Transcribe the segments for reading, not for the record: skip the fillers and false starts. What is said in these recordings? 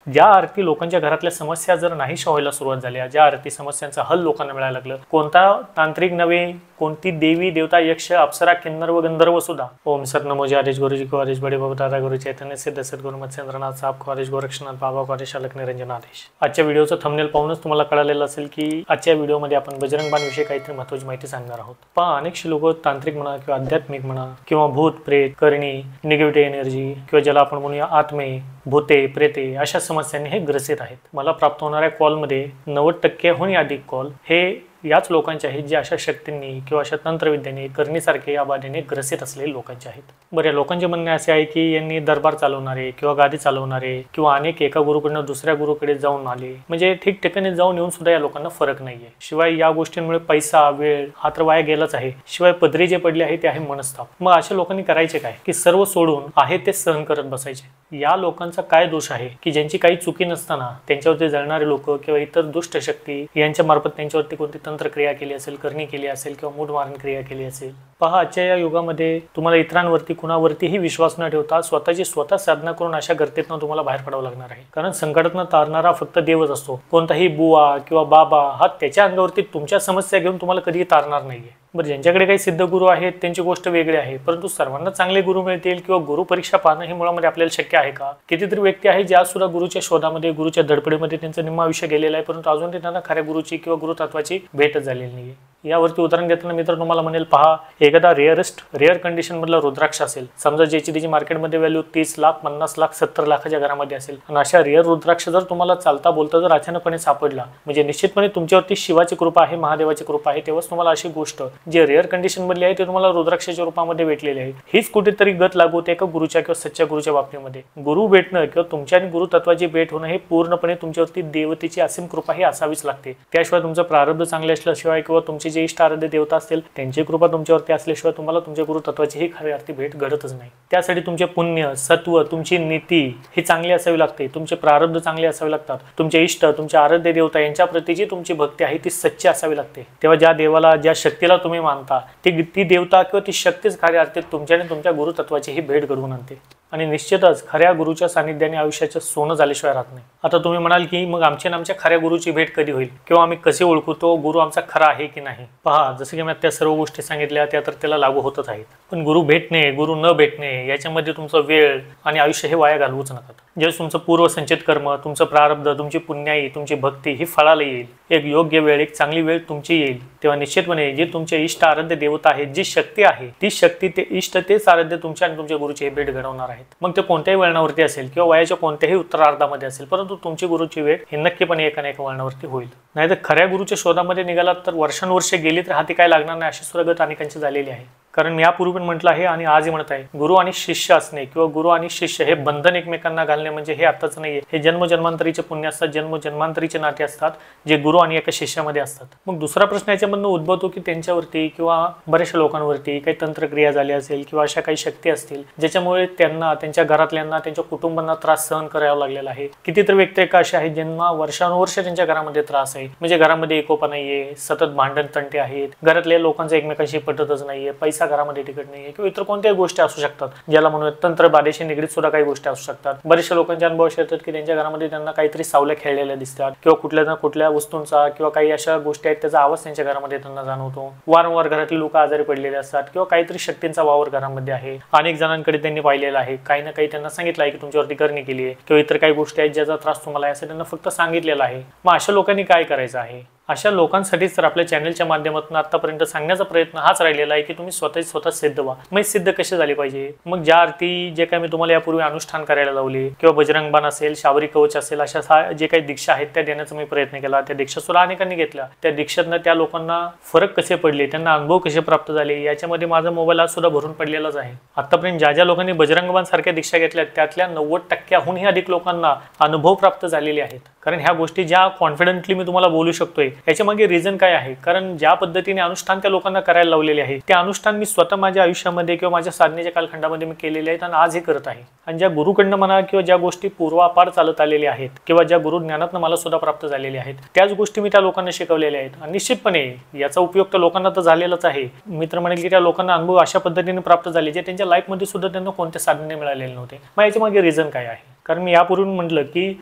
ज्या अर्थी लोकांच्या घरातल्या समस्या जर नाहीशा व्हायला सुरुवात झाल्या, ज्या अर्थी समस्यांचा हल लोकांना मिळायला लागलं, कोणता तांत्रिक नव्हे, कोणती देवी देवता यक्ष अप्सरा किन्नर व गंधर्व सुद्धा ओम सर नमो हरीश गुरुजी हरीश बडे बाबा दादा गुरु चैतन्य सिद्ध सद्गुरु मत्स्येंद्रनाथ साहेब हरीश गोरक्षनाथ बाबा हरीश अलक निरंजन आदेश। आजच्या व्हिडिओचं थंबनेल पाहूनच तुम्हाला कळालेलं असेल की आजच्या व्हिडिओमध्ये आपण बजरंग बाण विषयी काहीतरी महत्त्वाची माहिती सांगणार आहोत। पहा, अनेकशी लोक तांत्रिक म्हणा किंवा आध्यात्मिक म्हणा किंवा भूत प्रेत करणी निगेटिव्ह एनर्जी किंवा ज्याला आपण म्हणूया आत्मे भूते प्रेते अशा समस्यांनी हे ग्रसित आहेत। मला प्राप्त होणाऱ्या कॉलमध्ये 90%हून अधिक कॉल हे याच लोकांचे आहेत जे अशा शक्तींनी किंवा अशा तंत्रविद्याने करणीसारखे या बाधेने ग्रसित असलेले लोकांचे आहेत। बऱ्या लोकांचे म्हणणे असे आहे की यांनी दरबार चालवणारे किंवा गादी चालवणारे किंवा अनेक एका गुरुकडून दुसऱ्या गुरुकडे जाऊन आले, म्हणजे ठिकठिकाणी जाऊन येऊन सुद्धा या लोकांना फरक नाहीये। शिवाय या गोष्टींमुळे पैसा वेळ हा तर वाया गेलाच आहे, शिवाय पदरी जे पडले आहे ते आहे मनस्ताप। मग अशा लोकांनी करायचे काय की सर्व सोडून आहे ते सहन करत बसायचे। या लोकांचा काय दोष आहे की ज्यांची काही चुकी नसताना त्यांच्यावरती जळणारे लोक किंवा इतर दुष्ट शक्ती यांच्या मार्फत त्यांच्यावरती कोणती तंत्रक्रिया केली असेल, करणी केली असेल किंवा मूठमारण क्रिया केली असेल। पहा, आजच्या या युगामध्ये तुम्हाला इतरांवरती कुणावरतीही विश्वास न ठेवता स्वतःची स्वतः साधना करून अशा गर्तेतनं तुम्हाला बाहेर पडावं लागणार आहे। कारण संकटातनं तारणारा फक्त देवच असतो, कोणताही बुवा किंवा बाबा हा त्याच्या अंगावरती तुमच्या समस्या घेऊन तुम्हाला कधीही तारणार नाहीये। बरं, ज्यांच्याकडे काही सिद्ध गुरु आहेत त्यांची गोष्ट वेगळी आहे, परंतु सर्वांना चांगले गुरु मिळतील किंवा गुरु परीक्षा पाहणं हे मुळामध्ये आपल्याला शक्य आहे का? कितीतरी व्यक्ती आहेत ज्या सुद्धा गुरुच्या शोधामध्ये गुरुच्या धडपडीमध्ये त्यांचं निम्मा आयुष्य गेलेलं आहे, परंतु अजून ते त्यांना खऱ्या गुरुची किंवा गुरुतत्वाची भेटच झालेली नाहीये। यावरती उदाहरण देताना मित्र तुम्हाला म्हणेल, पहा, एखादा रेअर कंडिशन मधला रुद्राक्ष असेल, समजा ज्याची त्याची मार्केटमध्ये व्हॅल्यू 30 लाख 50 लाख 70 लाखाच्या घरामध्ये असेल, आणि अशा रेअर रुद्राक्ष जर तुम्हाला चालता बोलता जर अचानकपणे सापडला, म्हणजे निश्चितपणे तुमच्यावरती शिवाची कृपा आहे, महादेवाची कृपा आहे, तेव्हाच तुम्हाला अशी गोष्ट जे रेअर कंडिशन मधली आहे ते तुम्हाला रुद्राक्षाच्या रूपामध्ये भेटलेली आहे। हीच कुठेतरी गत लागू होते एका गुरुच्या किंवा सच्च्या गुरुच्या बाबतीमध्ये। गुरु भेटणं किंवा तुमच्या आणि गुरुतत्वाची भेट होणं हे पूर्णपणे तुमच्यावरती देवतेची असीम कृपा ही असावीच लागते। त्याशिवाय तुमचं प्रारब्ध चांगले असल्याशिवाय किंवा तुमचे जे इष्ट आराध्य देवता असतील त्यांची कृपा तुमच्यावरती असल्याशिवाय तुम्हाला तुमच्या गुरुतत्वाची ही खरी अर्थी भेट घडतच नाही। त्यासाठी तुमचे पुण्य सत्व तुमची नीती ही चांगली असावी लागते, तुमचे प्रारब्ध चांगले असावे लागतात, तुमचे इष्ट तुमचे आराध्य देवता यांच्या प्रतीची तुमची भक्ती आहे ती सच्ची असावी लागते। तेव्हा ज्या देवाला ज्या शक्तीला तुम्ही मानता ती देवता किंवा ती शक्तीच खऱ्या अर्थी तुमच्या आणि तुमच्या गुरुतत्वाची ही भेट घडवून आणते। आणि निश्चितच खऱ्या गुरुच्या सानिध्याने आयुष्याचं सोनं झाल्याशिवाय राहत नाही। आता तुम्ही म्हणाल की मग आमच्या खऱ्या गुरुची भेट कधी होईल किंवा आम्ही कसे ओळखू तो गुरु आमचा खरा आहे की नाही? पहा, जसं की मी त्या सर्व गोष्टी सांगितल्या त्या तर त्याला लागू होतच आहेत, पण गुरु भेटणे गुरु न भेटणे याच्यामध्ये तुमचा वेळ आणि आयुष्य हे वाया घालवूच नका। जे तुमचं पूर्व संचित कर्म, तुमचं प्रारब्ध, तुमची पुण्याई, तुमची भक्ती ही फळाला येईल, एक योग्य वेळ, एक चांगली वेळ तुमची येईल, तेव्हा निश्चितपणे जे तुमचे इष्ट आराध्य देवता आहेत, जी शक्ती आहे ती शक्ती ते इष्ट तेच आराध्य तुमच्या आणि तुमच्या गुरुची भेट घडवणार आहेत। मग ते कोणत्याही वळणावरती असेल किंवा वयाच्या कोणत्याही उत्तरार्धामध्ये असेल, परंतु तुमची गुरुची वेळ हे नक्कीपणे एका ना एका वळणावरती होईल। नाहीतर खऱ्या गुरुच्या शोधामध्ये निघालात तर वर्षानुवर्षे गेली तर हाती काय लागणार नाही अशी सुरगत अनेकांची झालेली आहे। कारण मी यापूर्वी पण म्हटलं आहे आणि आजही म्हणत आहे, गुरु आणि शिष्य असणे किंवा गुरु आणि शिष्य हे बंधन एकमेकांना घालणे म्हणजे हे आताच नाहीये, हे जन्मजन्मांतरीचे पुण्य असतात, जन्मजन्मांतरीचे नाते असतात जे गुरु आणि एका शिष्यामध्ये असतात। मग दुसरा प्रश्न याच्यामधून उद्भवतो की त्यांच्यावरती किंवा बऱ्याचशा लोकांवरती काही तंत्रक्रिया झाली असेल किंवा अशा काही शक्ती असतील ज्याच्यामुळे त्यांना त्यांच्या घरातल्यांना त्यांच्या कुटुंबांना त्रास सहन करावा लागलेला आहे। कितीतरी व्यक्ती एका अशा आहेत ज्यांना वर्षानुवर्ष त्यांच्या घरामध्ये त्रास आहे, म्हणजे घरामध्ये एकोपा नाहीये, सतत भांडण तंटे आहेत, घरातल्या लोकांचं एकमेकांशी पटतच नाहीये, पैसा घरामध्ये टिकत नाहीये किंवा इतर कोणत्याही गोष्टी असू शकतात, ज्याला म्हणून तंत्रबाधेशी निगडीत सुद्धा काही गोष्टी असू शकतात। बरेचशा लोकांचे अनुभव असे येतात की त्यांच्या घरामध्ये त्यांना काहीतरी सावल्या खेळलेल्या दिसतात किंवा कुठल्या ना कुठल्या वस्तूंचा किंवा काही अशा गोष्टी आहेत त्याचा आवाज त्यांच्या घरामध्ये त्यांना जाणवतो। वारंवार घरातली लोक आजारी पडलेले असतात किंवा काहीतरी शक्तींचा वावर घरामध्ये आहे। अनेक जणांकडे त्यांनी पाहिलेलं आहे, काही ना काही त्यांना सांगितलं आहे की तुमच्यावरती करणी केली आहे किंवा इतर काही गोष्टी आहेत ज्याचा त्रास तुम्हाला आहे असं त्यांना फक्त सांगितलेलं आहे। मग अशा लोकांनी काय करायचं आहे? अशा लोकांसाठीच तर आपल्या चॅनलच्या माध्यमातून आतापर्यंत सांगण्याचा प्रयत्न हाच राहिलेला आहे की तुम्ही स्वतः सिद्ध व्हा। मग सिद्ध कसे झाले पाहिजे? मग ज्या अर्थी जे काही मी तुम्हाला यापूर्वी अनुष्ठान करायला लावले किंवा बजरंग बाण असेल, शाबरी कवच असेल, अशा जे काही दीक्षा आहेत त्या देण्याचा मी प्रयत्न केला। त्या दीक्षा सुद्धा अनेकांनी घेतल्या। त्या दीक्षेतनं त्या लोकांना फरक कसे पडले, त्यांना अनुभव कसे प्राप्त झाले याच्यामध्ये माझा मोबाईल आज सुद्धा भरून पडलेलाच आहे। आतापर्यंत ज्या लोकांनी बजरंग बाण सारख्या दीक्षा घेतल्या त्यातल्या 90%हूनही अधिक लोकांना अनुभव प्राप्त झालेले आहेत। कारण ह्या गोष्टी ज्या कॉन्फिडेंटली मी तुम्हाला बोलू शकतोय याच्या मागे रिझन काय आहे? कारण ज्या पद्धतीने अनुष्ठान त्या लोकांना करायला लावलेले आहे ते अनुष्ठान मी स्वतः माझ्या आयुष्यामध्ये किंवा माझ्या साधनेच्या कालखंडामध्ये मी केलेले आहेत आणि आज हे करत आहे। आणि ज्या गुरुकडनं म्हणा किंवा ज्या गोष्टी पूर्वापार चालत आलेल्या आहेत किंवा ज्या गुरु ज्ञानातनं मला सुद्धा प्राप्त झालेल्या आहेत त्याच गोष्टी मी त्या लोकांना शिकवलेल्या आहेत। आणि निश्चितपणे याचा उपयोग तर लोकांना तर झालेलाच आहे। मित्र म्हणेल की त्या लोकांना अनुभव अशा पद्धतीने प्राप्त झाले जे त्यांच्या लाईफमध्ये सुद्धा त्यांना कोणत्या साधने मिळालेले नव्हते। मग याच्या मागे रिझन काय आहे? कारण मी यापूर्वी म्हटलं की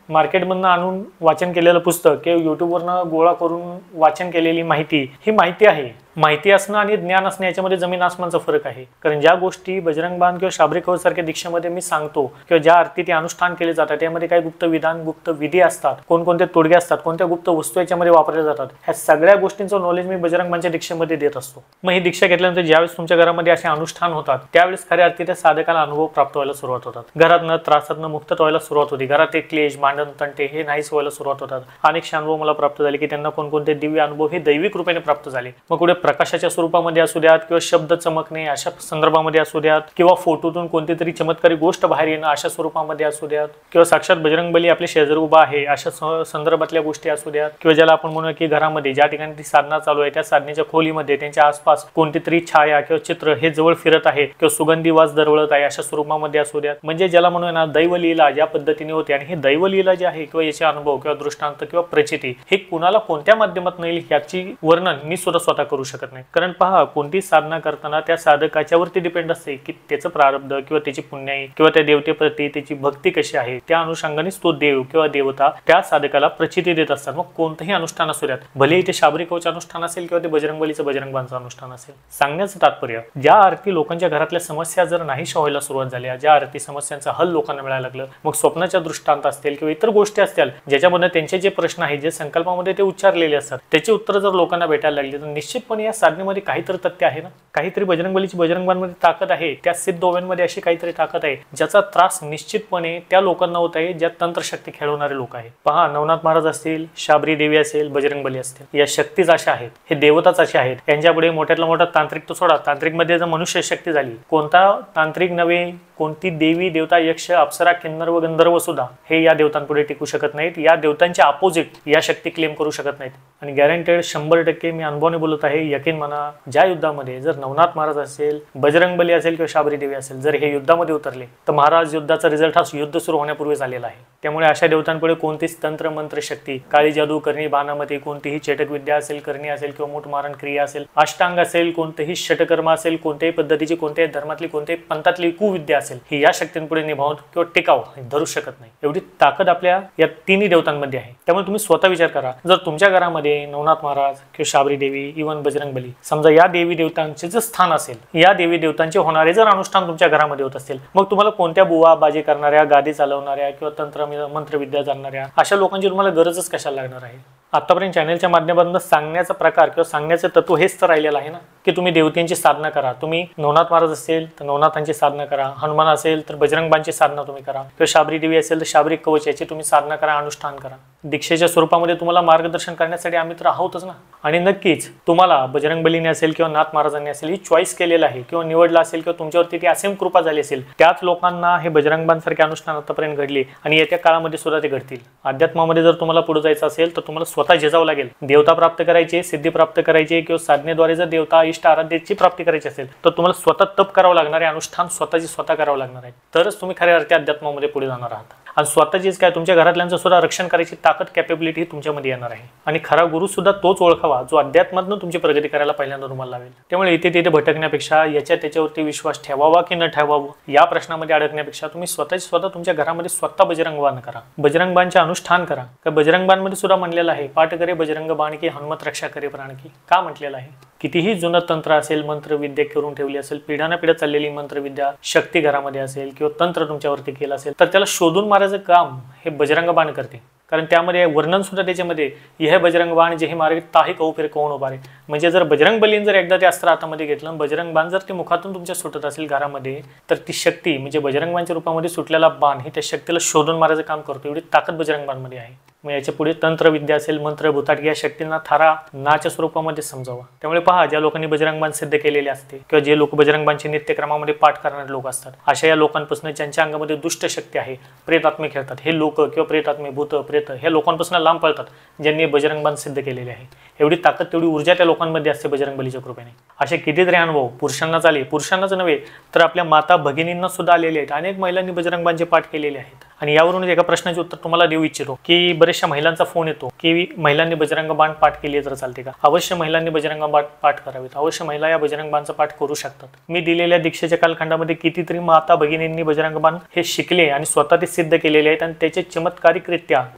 मार्केटमधनं आणून वाचन केलेलं पुस्तक किंवा युट्यूबवरनं गोळा करून वाचन केलेली माहिती ही माहिती आहे. माहिती असणं आणि ज्ञान असणं याच्यामध्ये जमीन आसमानचा फरक आहे. कारण ज्या गोष्टी बजरंग बाण किंवा शाबरी कवच सारख्या दीक्षेमध्ये मी सांगतो किंवा ज्या अर्थी ते अनुष्ठान केले जातात त्यामध्ये काही गुप्त विधान, गुप्त विधी असतात, कोणकोणते तोडगे असतात, कोणत्या गुप्त वस्तू याच्यामध्ये वापरल्या जातात, ह्या सगळ्या गोष्टींचं नॉलेज मी बजरंग बाणच्या दीक्षेमध्ये देत असतो. मग ही दीक्षा घेतल्यानंतर ज्यावेळेस तुमच्या घरामध्ये असे अनुष्ठान होतात त्यावेळेस खऱ्या अर्थी त्या साधकाला अनुभव प्राप्त व्हायला सुरुवात होतात. घरात न त्रासात न मुक्त व्हायला सुरुवात होती. घरात एक क्लेश, भांडण, तंटे हे नाहीच व्हायला सुरुवात होतात. अनेक अनुभव मला प्राप्त झाले की त्यांना कोणकोणते दिव्य अनुभव हे दैविक रूपाने प्राप्त झाले. मग कुठे प्रकाशाच्या स्वरूपामध्ये असू द्यात किंवा शब्द चमकणे अशा संदर्भामध्ये असू द्यात किंवा फोटोतून कोणती तरी चमत्कारी गोष्ट बाहेर येणं अशा स्वरूपामध्ये असू द्यात किंवा साक्षात बजरंगबली आपल्या शेजारी उभा आहे अशा संदर्भातल्या गोष्टी असू द्यात किंवा ज्याला आपण म्हणूया की घरामध्ये ज्या ठिकाणी ती साधना चालू आहे त्या साधनेच्या खोलीमध्ये त्यांच्या आसपास कोणती तरी छाया किंवा चित्र हे जवळ फिरत आहे किंवा सुगंधी वास दरवळत आहे अशा स्वरूपामध्ये असू द्यात. म्हणजे ज्याला म्हणूया ना दैवलीला ज्या पद्धतीने होते आणि हे दैवलीला जे आहे किंवा याचे अनुभव किंवा दृष्टांत किंवा प्रचिती हे कुणाला कोणत्या माध्यमातून येईल याची वर्णन मी सुद्धा स्वतः करू शकत नाही. कारण पहा कोणती साधना करताना त्या साधकाच्यावरती डिपेंड असते की त्याचं प्रारब्ध किंवा त्याची पुण्याई किंवा त्या देवतेप्रती त्याची भक्ती कशी आहे. त्या अनुषंगानेच तो देव किंवा देवता त्या साधकाला प्रचिती देत असतात. मग कोणतंही अनुष्ठान असू द्यात, भले ते शाबरी कवच अनुष्ठान असेल किंवा ते बजरंगबलीचं बजरंग बाणचं अनुष्ठान असेल. सांगण्याचं तात्पर्य ज्या अर्थी लोकांच्या घरातल्या समस्या जर नाहीशा व्हायला सुरुवात झाल्या, ज्या अर्थी समस्यांचा हल लोकांना मिळायला लागलं, मग स्वप्नाच्या दृष्टांत असतील किंवा इतर गोष्टी असतील ज्याच्यामध्ये त्यांचे जे प्रश्न आहेत जे संकल्पामध्ये ते उच्चारलेले असतात त्याची उत्तरं जर लोकांना भेटायला लागली तर निश्चितपणे या साधनेमध्ये काहीतरी तथ्य आहे ना, काहीतरी बजरंगबलीची बजरंग बाणमध्ये ताकद आहे. त्या सिद्ध ओव्यांमध्ये अशी काहीतरी ताकद आहे ज्याचा त्रास निश्चितपणे त्या लोकांना होत आहे ज्या तंत्रशक्ती खेळवणारे लोक आहेत. पहा नवनाथ महाराज असतील, शाबरी देवी असेल, बजरंगबली असतील, या शक्तीच अशा आहेत, हे देवताच असे आहेत. यांच्यापुढे मोठ्यातला मोठा तांत्रिक तो सोडा, तांत्रिक मध्ये जर मनुष्य शक्ती झाली, कोणता तांत्रिक नव्हे, कोणती देवी देवता, यक्ष, अप्सरा, किन्नर व गंधर्व सुद्धा हे या देवतांपुढे टिकू शकत नाहीत. या देवतांच्या अपोजिट या शक्ती क्लेम करू शकत नाहीत. आणि गॅरंटेड 100% मी अनुभवाने बोलत आहे, यकीन म्हणा, ज्या युद्धामध्ये जर नवनाथ महाराज असेल, बजरंगबली असेल किंवा शाबरी देवी असेल, जर हे युद्धामध्ये उतरले तर महाराज युद्धाचा रिझल्ट हा युद्ध सुरू होण्यापूर्वी झालेला आहे. त्यामुळे अशा देवतांपुढे कोणतीच तंत्र मंत्र शक्ती, काळी जादू करणी, बाणामती, कोणतीही चेटक विद्या असेल, करणी असेल किंवा मूठमारण क्रिया असेल, अष्टांग असेल, कोणतेही षटकर्म असेल, कोणत्याही पद्धतीची, कोणत्याही धर्मातली, कोणत्याही पंथातली कुविद्या असेल, ही या शक्तींपुढे निभावून किंवा टिकाव धरू शकत नाही. एवढी ताकद आपल्या या तिन्ही देवतांमध्ये आहे. त्यामुळे तुम्ही स्वतः विचार करा, जर तुमच्या घरामध्ये नवनाथ महाराज किंवा शाबरी देवी, इव्हन बजरंगबली, समजा या देवी देवतांचे जर स्थान असेल, या देवी देवतांचे होणारे जर अनुष्ठान तुमच्या घरामध्ये होत असतील, मग तुम्हाला कोणत्या बुवा बाजी करणाऱ्या, गादी चालवणाऱ्या किंवा तंत्र मंत्रविद्या जाणणाऱ्या अशा लोकांची तुम्हाला गरजच कशाला लागणार आहे. आतापर्यंत चॅनलच्या माध्यमातून सांगण्याचा प्रकार किंवा सांगण्याचं तत्व हेच तर राहिलेलं आहे ना, की तुम्ही देवतेंची साधना करा. तुम्ही नवनाथ महाराज असेल तर नवनाथांची साधना करा, हनुमान असेल तर बजरंग बाणची साधना तुम्ही करा, किंवा शाबरी देवी असेल तर शाबरी कवच याची तुम्ही साधना करा, अनुष्ठान करा. दीक्षेच्या स्वरूपामध्ये तुम्हाला मार्गदर्शन करण्यासाठी आम्ही तर आहोतच ना. आणि नक्कीच तुम्हाला बजरंगबलीने असेल किंवा नाथ महाराजांनी असेल ही चॉईस केलेलं आहे किंवा निवडलं असेल किंवा तुमच्यावरती ती असीम कृपा झाली असेल, त्याच लोकांना हे बजरंग बाणसारखे अनुष्ठान आतापर्यंत घडले आणि येत्या काळामध्ये सुद्धा ते घडतील. अध्यात्मामध्ये जर तुम्हाला पुढे जायचं असेल तर तुम्हाला स्वतः झेजावं लागेल. देवता प्राप्त करायचे, सिद्धी प्राप्त करायचे किंवा साधनेद्वारे जर देवता इष्ट आराध्याची प्राप्ती करायची असेल तर तुम्हाला स्वतः तप करावं लागणार आहे, अनुष्ठान स्वतःची स्वतः करावं लागणार आहे. तरच तुम्ही खऱ्या अर्थी अध्यात्मामध्ये पुढे जाणार आहात. आणि स्वतःचीच काय तुमच्या घरातल्यांचं सुद्धा रक्षण करायची ताकद, कॅपेबिलिटी तुमच्यामध्ये येणार आहे. आणि खरा गुरु सुद्धा तोच ओळखावा जो अध्यात्मातून तुमची प्रगती करायला पहिल्यांदा तुम्हाला लावेल. त्यामुळे इथे तिथे भटकण्यापेक्षा, याच्या त्याच्यावरती विश्वास ठेवावा की न ठेवावा या प्रश्नामध्ये अडकण्यापेक्षा तुम्ही स्वतः तुमच्या घरामध्ये स्वतः बजरंग बाण करा, बजरंग बाणचे अनुष्ठान करा. का बजरंग बाण मध्ये सुद्धा म्हणलेलं आहे, पाठ करे बजरंग बाण की हनुमत रक्षा करे प्राण की. का म्हटलेलं आहे? कितीही जुनं तंत्र असेल, मंत्रविद्या करून ठेवली असेल, पिढ्यानपिढ्या चाललेली मंत्रविद्या, शक्ती घरामध्ये असेल किंवा तंत्र तुमच्यावरती केलं असेल तर त्याला शोधून मारायचं काम हे बजरंग बाण करते. कारण त्यामध्ये वर्णन सुद्धा त्याच्यामध्ये, यह बजरंग बाण जे हे मारे ताही कहू फिर कोण उभारे. म्हणजे जर बजरंग बलीन जर एकदा ते अस्त्र हातामध्ये घेतलं, बजरंग बाण जर ते मुखातून तुमच्या सुटत असेल घरामध्ये, तर ती शक्ती म्हणजे बजरंग बाणच्या रूपामध्ये सुटलेला बाण ही त्या शक्तीला शोधून मारायचं काम करतो. एवढी ताकद बजरंग बाणमध्ये आहे. मग याच्या पुढे तंत्रविद्या असेल, मंत्र, भूताट या शक्तींना थारा नाच्या स्वरूपामध्ये समजावा. त्यामुळे पहा, ज्या लोकांनी बजरंग बाण सिद्ध केलेले असते किंवा जे लोक बजरंग बाणचे नित्यक्रमामध्ये पाठ करणारे लोक असतात, अशा या लोकांपासून ज्यांच्या अंगामध्ये दुष्ट शक्ती आहे, प्रेतात्मे खेळतात, हे लोक किंवा प्रेतात्मे, भूत, प्रेत ह्या लोकांपासून लांब पळतात ज्यांनी बजरंग बाण सिद्ध केलेले आहे. एवढी ताकद तेवढी ऊर्जा त्या लोकांमध्ये असते बजरंग बलीच्या कृपेने. असे कितीतरी अनुभव पुरुषांनाच आले, पुरुषांनाच नव्हे तर आपल्या माता भगिनींना सुद्धा आलेले आहेत. अनेक महिलांनी बजरंग बाणचे पाठ केलेले आहेत. आणि यावरून एका प्रश्नाचे उत्तर तुम्हाला देऊ इच्छितो की बरेचशा महिलांचा फोन येतो की महिलांनी बजरंग बाण पाठ केली तर चालते का? अवश्य महिलांनी बजरंग बाण पाठ करावेत. अवश्य महिला या बजरंग बाणचा पाठ करू शकतात. मी दिलेल्या दीक्षेच्या कालखंडामध्ये कितीतरी माता भगिनींनी बजरंग बाण हे शिकले आणि स्वतः ते सिद्ध केलेले आहेत आणि त्याचे चमत्कारिकरित्या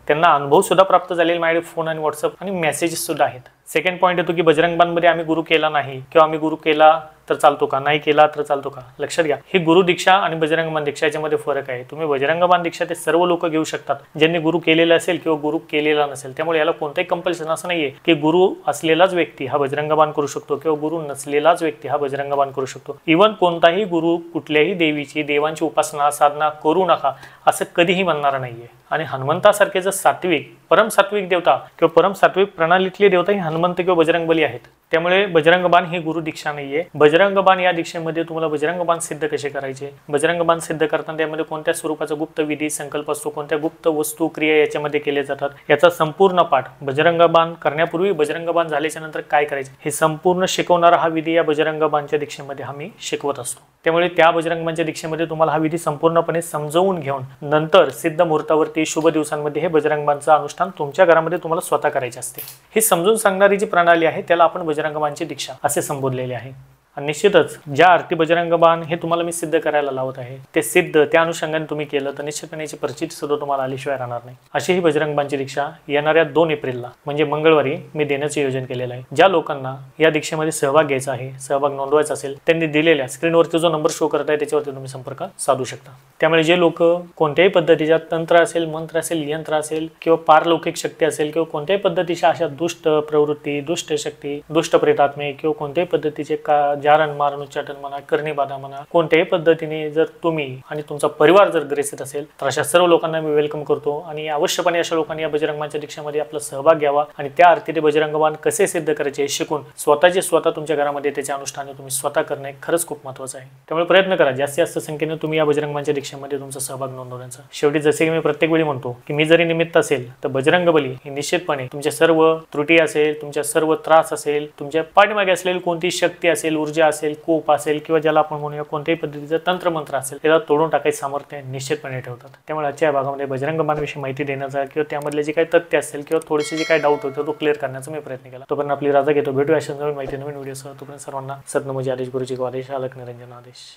त्यांना अनुभव सुद्धा प्राप्त झालेले माझ्याकडे फोन आणि व्हॉट्सअप आणि मेसेजेस सुद्धा आहेत. सेकंड पॉईंट येतो की बजरंग बाणमध्ये आम्ही गुरु केला नाही किंवा आम्ही गुरु केला तर चालतो का, नाही केला तर चालतो का? लक्षात घ्या, ही गुरु दीक्षा आणि बजरंग बाण दीक्षा याच्यामध्ये फरक आहे. तुम्ही बजरंग बाण दीक्षा ते सर्व लोक घेऊ शकतात ज्यांनी गुरु केलेला असेल किंवा गुरु केलेला नसेल. त्यामुळे याला कोणताही कंपल्शन असं नाहीये की गुरु असलेलाच व्यक्ती हा बजरंग बाण करू शकतो किंवा गुरु नसलेलाच व्यक्ती हा बजरंग बाण करू शकतो. इव्हन कोणताही गुरु कुठल्याही देवांची उपासना साधना करू नका असं कधीही म्हणणार नाहीये. आणि हनुमंतासारखे जर सात्विक परमसात्विक देवता किंवा परमसात्विक प्रणालीतले देवता ही हनुमंत किंवा बजरंग बली आहेत. त्यामुळे बजरंग बाण ही गुरु दीक्षा नाहीये. बजरंग बाण या दीक्षेमध्ये तुम्हाला बजरंग बाण सिद्ध कसे करायचे, बजरंग बाण सिद्ध करताना त्यामध्ये कोणत्या स्वरूपाचा गुप्त विधी संकल्प असतो, कोणत्या गुप्त वस्तू क्रिया याच्यामध्ये केले जातात, याचा संपूर्ण पाठ बजरंग बाण करण्यापूर्वी बजरंग बाण झाल्याच्या नंतर काय करायचे हे संपूर्ण शिकवणारा हा विधी या बजरंग बाणच्या दीक्षेमध्ये आम्ही शिकवत असतो. त्यामुळे त्या बजरंग बाणच्या दीक्षेमध्ये तुम्हाला हा विधी संपूर्णपणे समजावून घेऊन नंतर सिद्ध मुहूर्तावरती शुभ दिवसांमध्ये हे बजरंग बाणचं अनुष्ठान तुमच्या घरामध्ये तुम्हाला स्वतः करायचे असते. ही समजून सांगणारी जी प्रणाली आहे त्याला आपण बजरंग बाणची दीक्षा असे संबोधलेले आहे. आणि निश्चितच ज्या अर्थी बजरंग बाण हे तुम्हाला मी सिद्ध करायला लावत आहे ते सिद्ध त्या अनुषंगाने तुम्ही केलं तर निश्चितपणे याची परिचिती सुद्धा तुम्हाला आल्याशिवाय राहणार नाही. अशी ही बजरंग बाणची दीक्षा येणाऱ्या 2 एप्रिलला म्हणजे मंगळवारी मी देण्याचे नियोजन केलेलं आहे. ज्या लोकांना या दीक्षेमध्ये सहभाग घ्यायचा आहे, सहभाग नोंदवायचा असेल त्यांनी दिलेल्या स्क्रीनवरती जो नंबर शो करत आहे त्याच्यावरती तुम्ही संपर्क साधू शकता. त्यामुळे जे लोक कोणत्याही पद्धतीच्या तंत्र असेल, मंत्र असेल, यंत्र असेल किंवा पारलौकिक शक्ती असेल किंवा कोणत्याही पद्धतीच्या अशा दुष्ट प्रवृत्ती, दुष्ट शक्ती, दुष्ट प्रेतात्मे किंवा कोणत्याही पद्धतीचे जारण मारण उच्चाटन म्हणा, करणी बाधा म्हणा, कोणत्याही पद्धतीने जर तुम्ही आणि तुमचा परिवार जर ग्रसित असेल तर अशा सर्व लोकांना मी वेलकम करतो. आणि अवश्यपणे अशा लोकांनी या बजरंग बाणच्या दीक्षेमध्ये आपला सहभाग घ्यावा आणि त्या अर्थी ते बजरंग बाण कसे सिद्ध करायचे शिकून स्वतःचे स्वतः तुमच्या घरामध्ये त्याचे अनुष्ठान तुम्ही स्वतः करणे खरंच खूप महत्त्वाचं आहे. त्यामुळे प्रयत्न करा जास्तीत जास्त संख्येने तुम्ही या बजरंग बाणच्या दीक्षेमध्ये तुमचा सहभाग नोंदवण्याचा. शेवटी जसे की मी प्रत्येक वेळी म्हणतो की मी जरी निमित्त असेल तर बजरंग बली ही निश्चितपणे तुमच्या सर्व त्रुटी असेल, तुमच्या सर्व त्रास असेल, तुमच्या पाठीमागे असलेली कोणती शक्ती असेल, ऊर्जा असेल, कोप असेल किंवा ज्याला आपण म्हणूया कोणत्याही पद्धतीचं तंत्रमंत्र असेल त्याला तोडून टाकायचं सामर्थ्य निश्चितपणे ठेवतात. त्यामुळे आजच्या भागामध्ये बजरंग बाणविषयी माहिती देण्याचा किंवा त्यामधले जे काही तथ्य असेल किंवा थोडेसे जे काही डाऊट होते तो क्लिअर करण्याचा मी प्रयत्न केला. तोपर्यंत आपली राजा घेतो. भेटूया अशा नवीन माहिती नवीन व्हिडिओसह. तोपर्यंत सर्वांना सद्नमोजी आदेश गुरुजी को आदेश अलग निरंजन आदेश.